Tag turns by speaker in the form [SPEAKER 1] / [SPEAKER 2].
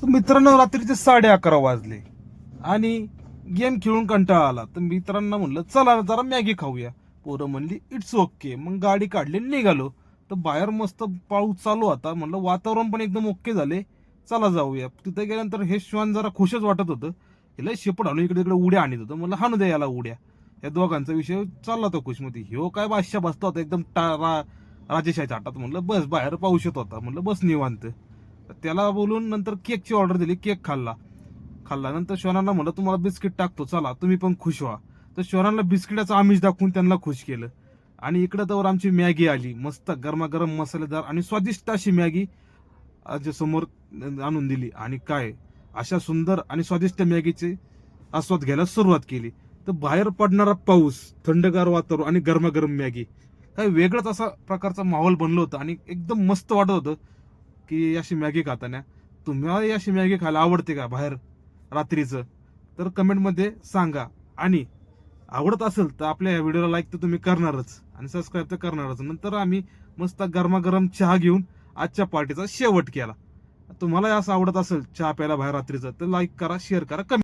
[SPEAKER 1] तर मित्रांनो रात्रीचे 11:30 वाजले आणि गेम खेळून कंटाळा आला. तर मित्रांना म्हणलं चला जरा मॅगी खाऊया. पोरं म्हणली इट्स ओके. मग गाडी काढली निघालो. तर बाहेर मस्त पाऊस चालू होता. म्हणलं वातावरण पण एकदम ओके झाले. चला जाऊया. तिथे गेल्यानंतर हे श्वान जरा खुशच वाटत होतं. हिला शेपट आणून इकडे इकडे उड्या आणत होतं. म्हणलं हाणू द्या याला उड्या. या दोघांचा विषय चालला तो खुशमती. ह्यो काय बादशाह बसता होता एकदम राजेशाहीच्या हातात. म्हणलं बस बाहेर पाऊस येत होता. म्हणलं बस निवांत. त्याला बोलून नंतर केकची ऑर्डर दिली. केक खाल्ला नंतर शोनांना म्हणलं तुम्हाला बिस्किट टाकतो चला तुम्ही पण खुश व्हा. तर शोनांना बिस्किटाचं आमिष दाखवून त्यांना खुश केलं. आणि इकडे तर आमची मॅगी आली मस्त गरमागरम मसालेदार आणि स्वादिष्ट अशी मॅगी आज समोर आणून दिली. आणि काय अशा सुंदर आणि स्वादिष्ट मॅगीचे आस्वाद घ्यायला सुरुवात केली. तर बाहेर पडणारा पाऊस, थंडगार वातावरण आणि गरमागरम मॅगी, काय वेगळंच असा प्रकारचा माहोल बनलं होतं आणि एकदम मस्त वाटत होतं की अशी मॅगी खाताना. तुम्हाला अशी मॅगी खायला आवडते का बाहेर रात्रीचं? तर कमेंटमध्ये सांगा. आणि आवडत असेल तर आपल्या या व्हिडिओला लाईक तर तुम्ही करणारच आणि सबस्क्राईब तर करणारच. नंतर आम्ही मस्त गरमागरम चहा घेऊन आजच्या पार्टीचा शेवट केला. तुम्हाला असं आवडत असेल चहा प्यायला बाहेर रात्रीचं तर लाईक करा, शेअर करा, कमेंट